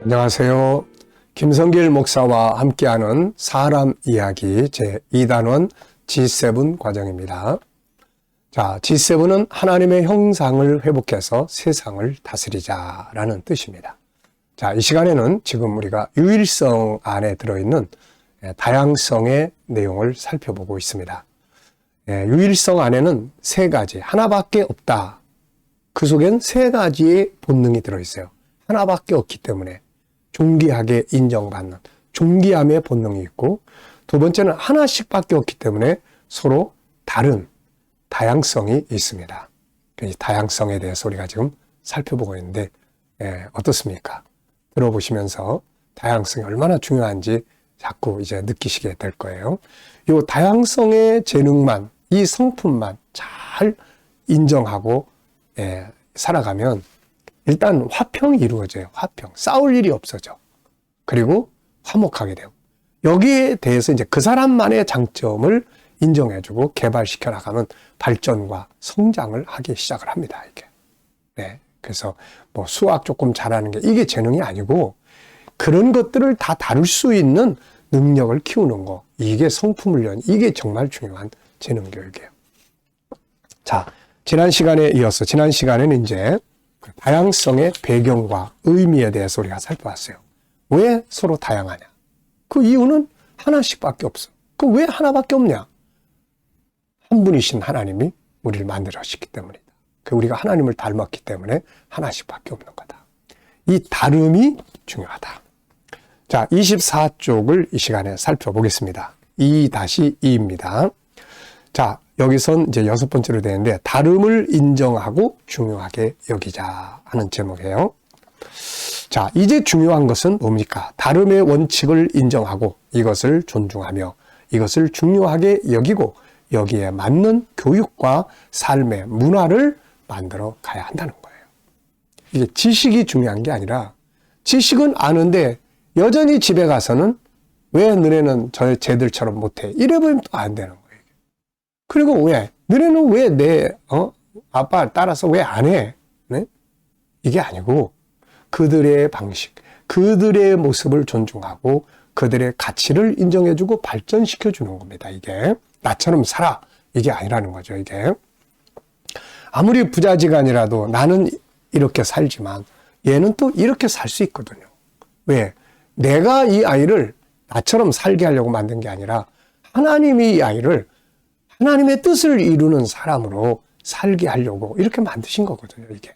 안녕하세요. 김성길 목사와 함께하는 사람 이야기 제2단원 G7 과정입니다. 자, G7은 하나님의 형상을 회복해서 세상을 다스리자라는 뜻입니다. 자, 이 시간에는 지금 우리가 유일성 안에 들어있는 다양성의 내용을 살펴보고 있습니다. 유일성 안에는 세 가지, 하나밖에 없다. 그 속엔 세 가지의 본능이 들어있어요. 하나밖에 없기 때문에 존귀하게 인정받는 존귀함의 본능이 있고, 두 번째는 하나씩밖에 없기 때문에 서로 다른 다양성이 있습니다. 이 다양성에 대해서 우리가 지금 살펴보고 있는데 어떻습니까? 들어보시면서 다양성이 얼마나 중요한지 자꾸 이제 느끼시게 될 거예요. 이 다양성의 재능만, 이 성품만 잘 인정하고 살아가면 일단 화평이 이루어져요. 화평. 싸울 일이 없어져. 그리고 화목하게 되고. 여기에 대해서 이제 그 사람만의 장점을 인정해주고 개발시켜 나가면 발전과 성장을 하기 시작을 합니다. 이게. 네. 그래서 뭐 수학 조금 잘하는 게 이게 재능이 아니고 그런 것들을 다 다룰 수 있는 능력을 키우는 거. 이게 성품을 연, 이게 정말 중요한 재능 교육이에요. 자, 지난 시간에는 이제 다양성의 배경과 의미에 대해서 우리가 살펴봤어요. 왜 서로 다양하냐? 그 이유는 하나씩밖에 없어. 그 왜 하나밖에 없냐? 한 분이신 하나님이 우리를 만들었기 때문이다. 그 우리가 하나님을 닮았기 때문에 하나씩밖에 없는 거다. 이 다름이 중요하다. 자, 24쪽을 이 시간에 살펴보겠습니다. 2-2입니다. 자, 여기선 이제 6번째로 되는데 다름을 인정하고 중요하게 여기자 하는 제목이에요. 자, 이제 중요한 것은 뭡니까? 다름의 원칙을 인정하고 이것을 존중하며 이것을 중요하게 여기고 여기에 맞는 교육과 삶의 문화를 만들어 가야 한다는 거예요. 이게 지식이 중요한 게 아니라 지식은 아는데 여전히 집에 가서는 왜 너네는 쟤들처럼 못해? 이래버리면 또 안 되는 거예요. 그리고 왜? 너네는 왜 내 아빠 따라서 왜 안 해? 네? 이게 아니고 그들의 방식, 그들의 모습을 존중하고 그들의 가치를 인정해주고 발전시켜주는 겁니다. 이게 나처럼 살아. 이게 아니라는 거죠. 이게 아무리 부자지간이라도 나는 이렇게 살지만 얘는 또 이렇게 살 수 있거든요. 왜? 내가 이 아이를 나처럼 살게 하려고 만든 게 아니라 하나님이 이 아이를 하나님의 뜻을 이루는 사람으로 살게 하려고 이렇게 만드신 거거든요, 이게.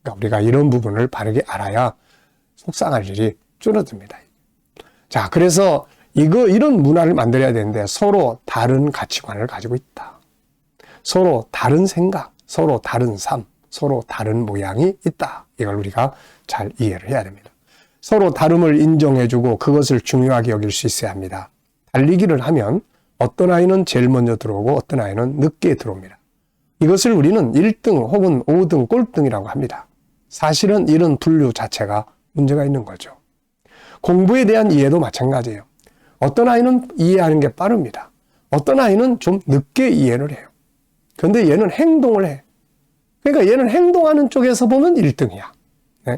그러니까 우리가 이런 부분을 바르게 알아야 속상할 일이 줄어듭니다. 자, 그래서 이런 문화를 만들어야 되는데 서로 다른 가치관을 가지고 있다. 서로 다른 생각, 서로 다른 삶, 서로 다른 모양이 있다. 이걸 우리가 잘 이해를 해야 됩니다. 서로 다름을 인정해주고 그것을 중요하게 여길 수 있어야 합니다. 달리기를 하면 어떤 아이는 제일 먼저 들어오고 어떤 아이는 늦게 들어옵니다. 이것을 우리는 1등 혹은 5등, 꼴등이라고 합니다. 사실은 이런 분류 자체가 문제가 있는 거죠. 공부에 대한 이해도 마찬가지예요. 어떤 아이는 이해하는 게 빠릅니다. 어떤 아이는 좀 늦게 이해를 해요. 그런데 얘는 행동을 해. 그러니까 얘는 행동하는 쪽에서 보면 1등이야. 네?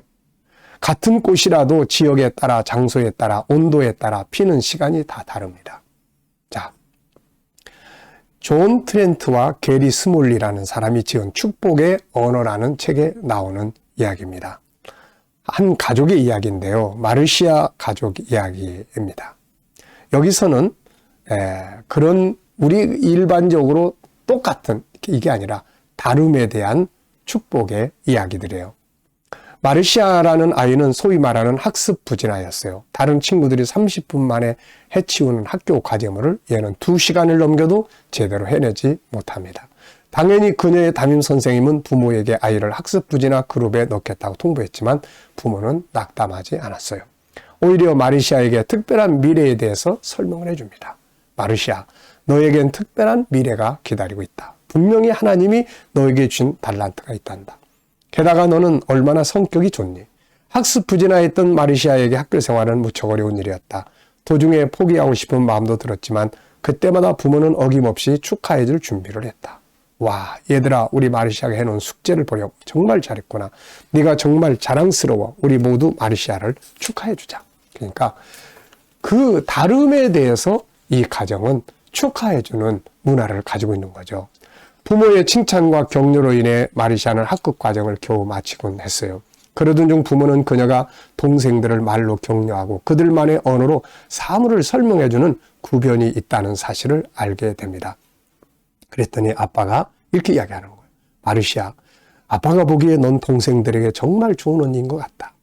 같은 꽃이라도 지역에 따라, 장소에 따라, 온도에 따라 피는 시간이 다 다릅니다. 자, 존 트렌트와 게리 스몰리라는 사람이 지은 축복의 언어라는 책에 나오는 이야기입니다. 한 가족의 이야기인데요. 마르시아 가족 이야기입니다. 여기서는 그런 우리 일반적으로 똑같은 이게 아니라 다름에 대한 축복의 이야기들이에요. 마르시아라는 아이는 소위 말하는 학습 부진아였어요. 다른 친구들이 30분 만에 해치우는 학교 과제물을 얘는 2시간을 넘겨도 제대로 해내지 못합니다. 당연히 그녀의 담임 선생님은 부모에게 아이를 학습 부진아 그룹에 넣겠다고 통보했지만 부모는 낙담하지 않았어요. 오히려 마르시아에게 특별한 미래에 대해서 설명을 해줍니다. 마르시아, 너에겐 특별한 미래가 기다리고 있다. 분명히 하나님이 너에게 준 달란트가 있단다. 게다가 너는 얼마나 성격이 좋니? 학습 부진하였던 마르시아에게 학교 생활은 무척 어려운 일이었다. 도중에 포기하고 싶은 마음도 들었지만 그때마다 부모는 어김없이 축하해줄 준비를 했다. 와, 얘들아, 우리 마르시아가 해놓은 숙제를 보려고 정말 잘했구나. 네가 정말 자랑스러워. 우리 모두 마르시아를 축하해주자. 그러니까 그 다름에 대해서 이 가정은 축하해주는 문화를 가지고 있는 거죠. 부모의 칭찬과 격려로 인해 마르시아는 학급 과정을 겨우 마치곤 했어요. 그러던 중 부모는 그녀가 동생들을 말로 격려하고 그들만의 언어로 사물을 설명해주는 구변이 있다는 사실을 알게 됩니다. 그랬더니 아빠가 이렇게 이야기하는 거예요. 마르시아, 아빠가 보기에 넌 동생들에게 정말 좋은 언니인 것 같다.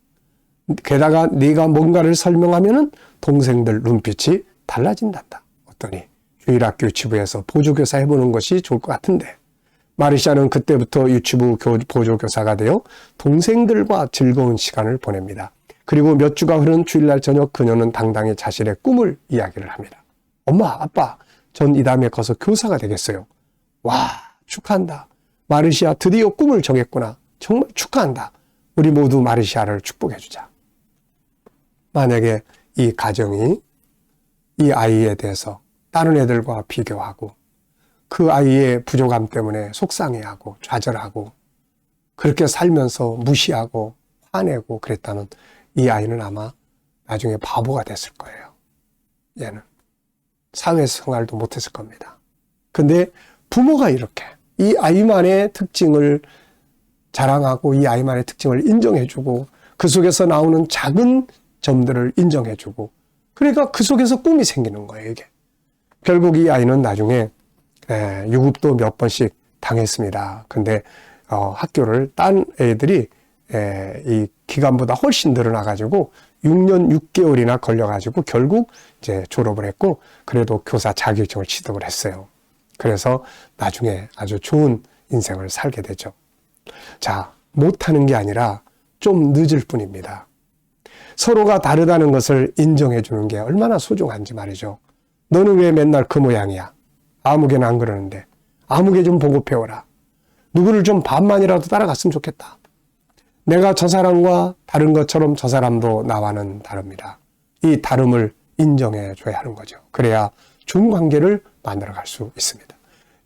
게다가 네가 뭔가를 설명하면은 동생들 눈빛이 달라진단다. 어떠니? 주일학교 유치부에서 보조교사 해보는 것이 좋을 것 같은데. 마르시아는 그때부터 유치부 보조교사가 되어 동생들과 즐거운 시간을 보냅니다. 그리고 몇 주가 흐른 주일날 저녁 그녀는 당당히 자신의 꿈을 이야기를 합니다. 엄마, 아빠, 전 이 다음에 커서 교사가 되겠어요. 와, 축하한다. 마르시아 드디어 꿈을 정했구나. 정말 축하한다. 우리 모두 마르시아를 축복해주자. 만약에 이 가정이 이 아이에 대해서 다른 애들과 비교하고 그 아이의 부족함 때문에 속상해하고 좌절하고 그렇게 살면서 무시하고 화내고 그랬다는 이 아이는 아마 나중에 바보가 됐을 거예요. 얘는 사회생활도 못했을 겁니다. 근데 부모가 이렇게 이 아이만의 특징을 자랑하고 이 아이만의 특징을 인정해주고 그 속에서 나오는 작은 점들을 인정해주고 그러니까 그 속에서 꿈이 생기는 거예요. 이게 결국 이 아이는 나중에 유급도 몇 번씩 당했습니다. 근데 학교를 딴 애들이 이 기간보다 훨씬 늘어나가지고 6년 6개월이나 걸려가지고 결국 이제 졸업을 했고 그래도 교사 자격증을 취득을 했어요. 그래서 나중에 아주 좋은 인생을 살게 되죠. 자, 못하는 게 아니라 좀 늦을 뿐입니다. 서로가 다르다는 것을 인정해 주는 게 얼마나 소중한지 말이죠. 너는 왜 맨날 그 모양이야? 아무개는 안 그러는데. 아무개 좀 보고 배워라. 누구를 좀 반만이라도 따라갔으면 좋겠다. 내가 저 사람과 다른 것처럼 저 사람도 나와는 다릅니다. 이 다름을 인정해 줘야 하는 거죠. 그래야 좋은 관계를 만들어갈 수 있습니다.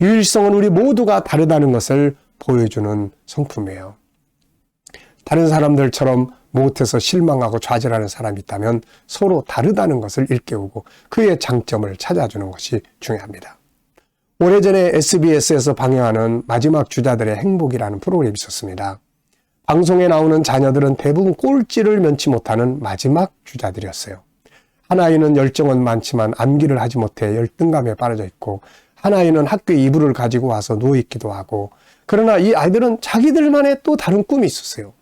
유일성은 우리 모두가 다르다는 것을 보여주는 성품이에요. 다른 사람들처럼 못해서 실망하고 좌절하는 사람이 있다면 서로 다르다는 것을 일깨우고 그의 장점을 찾아주는 것이 중요합니다. 오래전에 SBS에서 방영하는 마지막 주자들의 행복이라는 프로그램이 있었습니다. 방송에 나오는 자녀들은 대부분 꼴찌를 면치 못하는 마지막 주자들이었어요. 한 아이는 열정은 많지만 암기를 하지 못해 열등감에 빠져 있고 한 아이는 학교에 이불을 가지고 와서 누워있기도 하고 그러나 이 아이들은 자기들만의 또 다른 꿈이 있었어요.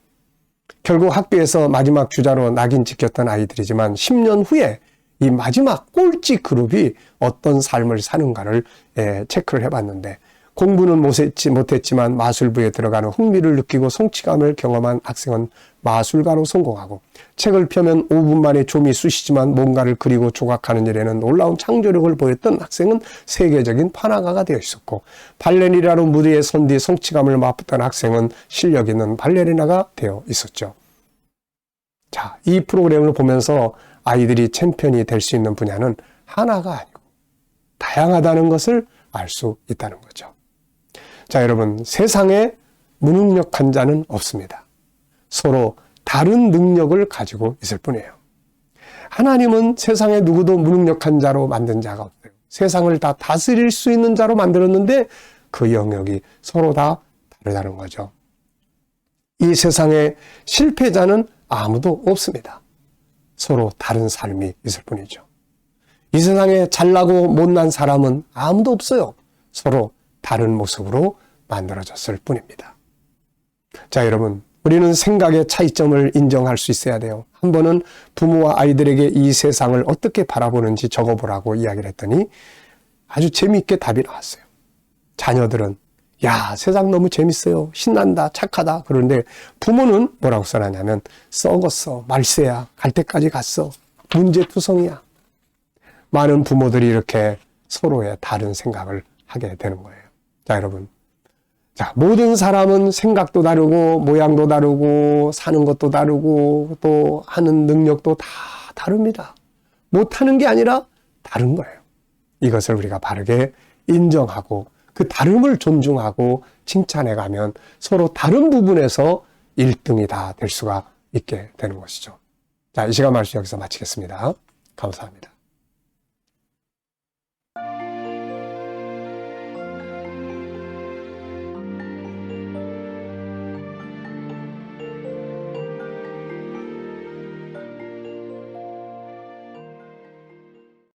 결국 학교에서 마지막 주자로 낙인 찍혔던 아이들이지만 10년 후에 이 마지막 꼴찌 그룹이 어떤 삶을 사는가를 체크를 해봤는데 공부는 못했지만 마술부에 들어가는 흥미를 느끼고 성취감을 경험한 학생은 마술가로 성공하고 책을 펴면 5분 만에 좀이 쑤시지만 뭔가를 그리고 조각하는 일에는 놀라운 창조력을 보였던 학생은 세계적인 판화가가 되어 있었고 발레리나로 무대에 선 뒤 성취감을 맛봤던 학생은 실력 있는 발레리나가 되어 있었죠. 자, 이 프로그램을 보면서 아이들이 챔피언이 될 수 있는 분야는 하나가 아니고 다양하다는 것을 알 수 있다는 거죠. 자, 여러분, 세상에 무능력한 자는 없습니다. 서로 다른 능력을 가지고 있을 뿐이에요. 하나님은 세상에 누구도 무능력한 자로 만든 자가 없어요. 세상을 다 다스릴 수 있는 자로 만들었는데 그 영역이 서로 다 다르다는 거죠. 이 세상에 실패자는 아무도 없습니다. 서로 다른 삶이 있을 뿐이죠. 이 세상에 잘나고 못난 사람은 아무도 없어요. 서로 다른 모습으로 만들어졌을 뿐입니다. 자, 여러분, 우리는 생각의 차이점을 인정할 수 있어야 돼요. 한 번은 부모와 아이들에게 이 세상을 어떻게 바라보는지 적어보라고 이야기를 했더니 아주 재미있게 답이 나왔어요. 자녀들은 야, 세상 너무 재밌어요. 신난다. 착하다. 그런데 부모는 뭐라고 써놨냐면 썩었어. 말세야. 갈 때까지 갔어. 문제투성이야. 많은 부모들이 이렇게 서로의 다른 생각을 하게 되는 거예요. 자, 여러분. 자, 모든 사람은 생각도 다르고 모양도 다르고 사는 것도 다르고 또 하는 능력도 다 다릅니다. 못하는 게 아니라 다른 거예요. 이것을 우리가 바르게 인정하고 그 다름을 존중하고 칭찬해 가면 서로 다른 부분에서 1등이 다 될 수가 있게 되는 것이죠. 자, 이 시간 말씀 여기서 마치겠습니다. 감사합니다.